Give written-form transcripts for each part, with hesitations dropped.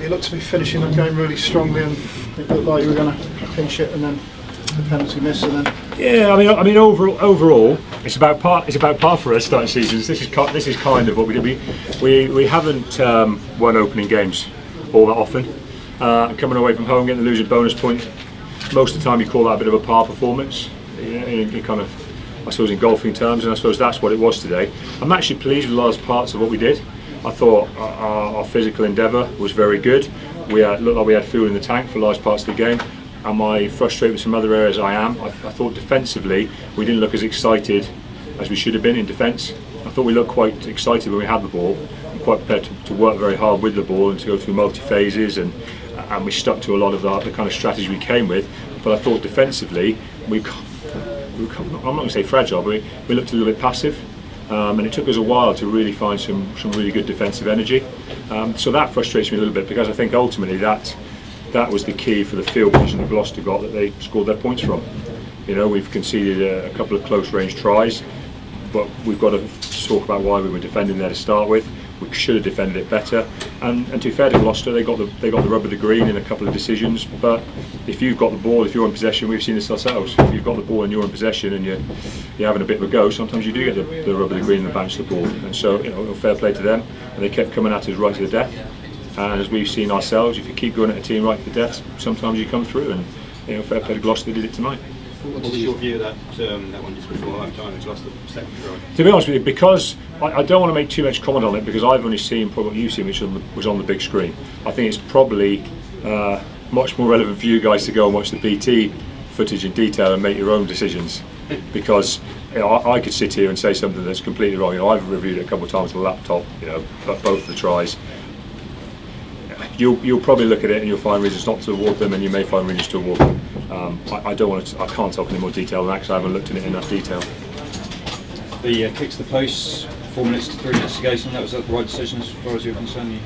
you looked to be finishing that game really strongly, and it looked like you were going to pinch it, and then the penalty miss, and then. Yeah, I mean, overall, it's about par for us starting seasons. This is kind of what we did. We haven't won opening games all that often. Coming away from home, getting the losing bonus point, most of the time you call that a bit of a par performance. You kind of, I suppose, in golfing terms, and I suppose that's what it was today. I'm actually pleased with large parts of what we did. I thought our physical endeavour was very good. We looked like we had fuel in the tank for large parts of the game. Am I frustrated with some other areas? I am. I thought defensively we didn't look as excited as we should have been in defence. I thought we looked quite excited when we had the ball, and quite prepared to work very hard with the ball and to go through multi-phases, and we stuck to a lot of the kind of strategy we came with. But I thought defensively I'm not going to say fragile, but we looked a little bit passive, and it took us a while to really find some really good defensive energy. So that frustrates me a little bit, because I think ultimately that was the key for the field position that Gloucester got, that they scored their points from. You know, we've conceded a couple of close range tries, but we've got to talk about why we were defending there to start with. We should have defended it better, and to be fair to Gloucester, they got the rub of the green in a couple of decisions. But if you've got the ball, if you're in possession, we've seen this ourselves. If you've got the ball and you're in possession and you're having a bit of a go, sometimes you do get the rub of the green and the bounce of the ball. And so, you know, fair play to them, and they kept coming at us right to the death. And as we've seen ourselves, if you keep going at a team right to the death, sometimes you come through. And you know, fair play to Gloucester, did it tonight. What was your view of that one just before half time, Gloucester second try? To be honest with you, because I don't want to make too much comment on it, because I've only seen probably what you've seen, which was on the big screen. I think it's probably much more relevant for you guys to go and watch the BT footage in detail and make your own decisions, because you know, I could sit here and say something that's completely wrong. You know, I've reviewed it a couple of times on the laptop. You know, both the tries. You'll probably look at it and you'll find reasons not to award them, and you may find reasons to award them. I don't want to. I can't talk any more detail than that, because I haven't looked at it in enough detail. The kicks to the post, 4 minutes to 3 minutes to go. So that was the right decision as far as you're concerned.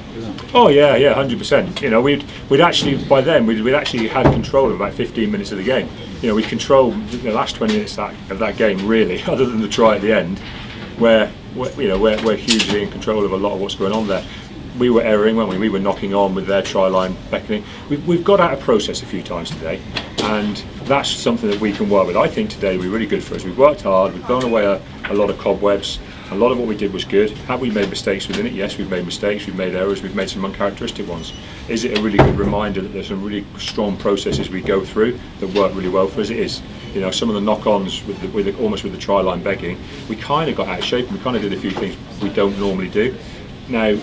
Oh yeah, 100%. You know, we'd actually by then we'd actually had control of about 15 minutes of the game. You know, we controlled the last 20 minutes of that game really, other than the try at the end, where we're hugely in control of a lot of what's going on there. We were erring, weren't we? We were knocking on with their try line beckoning. We've got out of process a few times today, and that's something that we can work with. I think today we're really good for us. We've worked hard, we've blown away a lot of cobwebs. A lot of what we did was good. Have we made mistakes within it? Yes, we've made mistakes, we've made errors, we've made some uncharacteristic ones. Is it a really good reminder that there's some really strong processes we go through that work really well for us? It is. You know, some of the knock-ons almost with the try line begging, we kind of got out of shape, and we kind of did a few things we don't normally do. Now,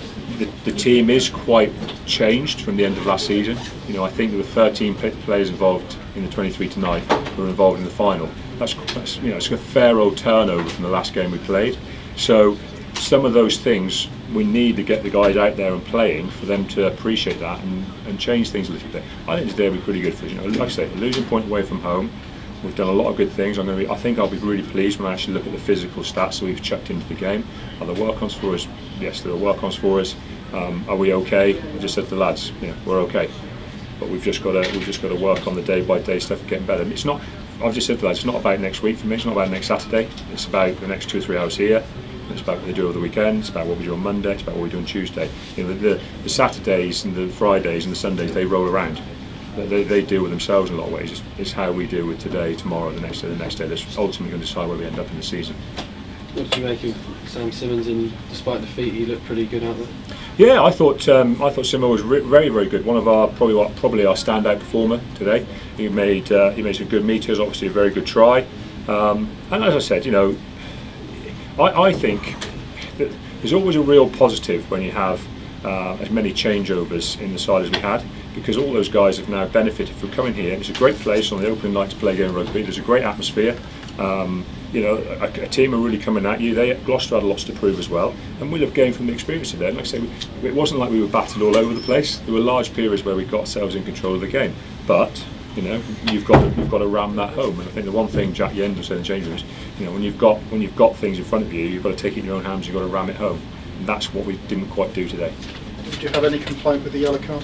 the team is quite changed from the end of last season. You know, I think there were 13 players involved in the 23 tonight who were involved in the final. That's you know, it's a fair old turnover from the last game we played. So some of those things we need to get the guys out there and playing for them to appreciate that and change things a little bit. I think today will be pretty good for us. You know, like I say, a losing point away from home. We've done a lot of good things. I think I'll be really pleased when I actually look at the physical stats that we've chucked into the game. Are there work-ons for us? Yes, there are work-ons for us. Are we okay? I just said to the lads, yeah, we're okay. But we've just got to work on the day-by-day stuff and getting better. It's not. I've just said to the lads, it's not about next week for me. It's not about next Saturday. It's about the next 2 or 3 hours here. It's about what we do over the weekend. It's about what we do on Monday. It's about what we do on Tuesday. You know, the Saturdays and the Fridays and the Sundays, they roll around. They deal with themselves in a lot of ways. It's how we deal with today, tomorrow, the next day that's ultimately going to decide where we end up in the season. What do you make of Sam Simmons? And despite defeat, he looked pretty good out there. Yeah, I thought Simo was very, very good. One of our probably our standout performer today. He made some good meters. Obviously, a very good try. And as I said, you know, I think that there's always a real positive when you have as many changeovers in the side as we had, because all those guys have now benefited from coming here. It's a great place on the opening night to play a game of rugby. There's a great atmosphere. You know, a team are really coming at you. Gloucester had lots to prove as well, and we'll have gained from the experience of that. Like I say, it wasn't like we were battered all over the place. There were large periods where we got ourselves in control of the game, but you know, you've got to ram that home. And I think the one thing Jack Yender said in the change room is, you know, when you've got things in front of you, you've got to take it in your own hands. You've got to ram it home, and that's what we didn't quite do today. Did you have any complaint with the yellow card?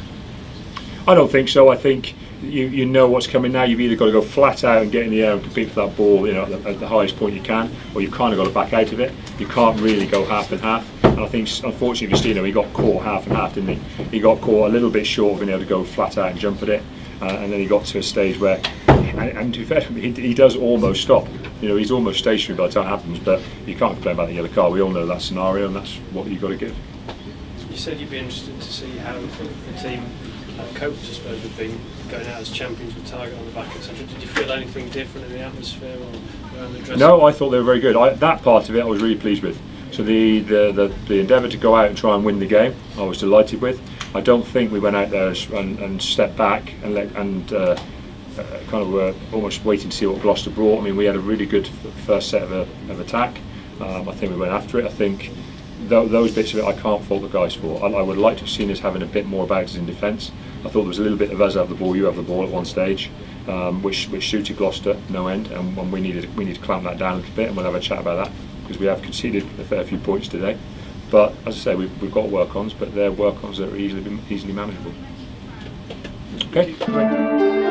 I don't think so. I think you know what's coming now. You've either got to go flat out and get in the air and compete for that ball, you know, at the highest point you can, or you've kind of got to back out of it. You can't really go half and half. And I think, unfortunately, Justino, he got caught half and half, didn't he? He got caught a little bit short of being able to go flat out and jump at it, and then he got to a stage where, and to be fair, he does almost stop. You know, he's almost stationary by the time it happens, but you can't complain about the yellow card. We all know that scenario, and that's what you've got to give. You said you'd be interested to see how the team coped, I suppose, with being going out as champions with target on the back, etc. Did you feel anything different in the atmosphere or around the dressing room? No, I thought they were very good. That part of it I was really pleased with. So the endeavour to go out and try and win the game, I was delighted with. I don't think we went out there and stepped back and kind of were almost waiting to see what Gloucester brought. I mean, we had a really good first set of attack. I think we went after it. I think those bits of it I can't fault the guys for. I would like to have seen us having a bit more about us in defence. I thought there was a little bit of us have the ball, you have the ball at one stage, which suited Gloucester no end, and we need to clamp that down a little bit, and we'll have a chat about that, because we have conceded a fair few points today. But as I say, we've got work-ons, but they're work-ons that are easily manageable. Okay. Great.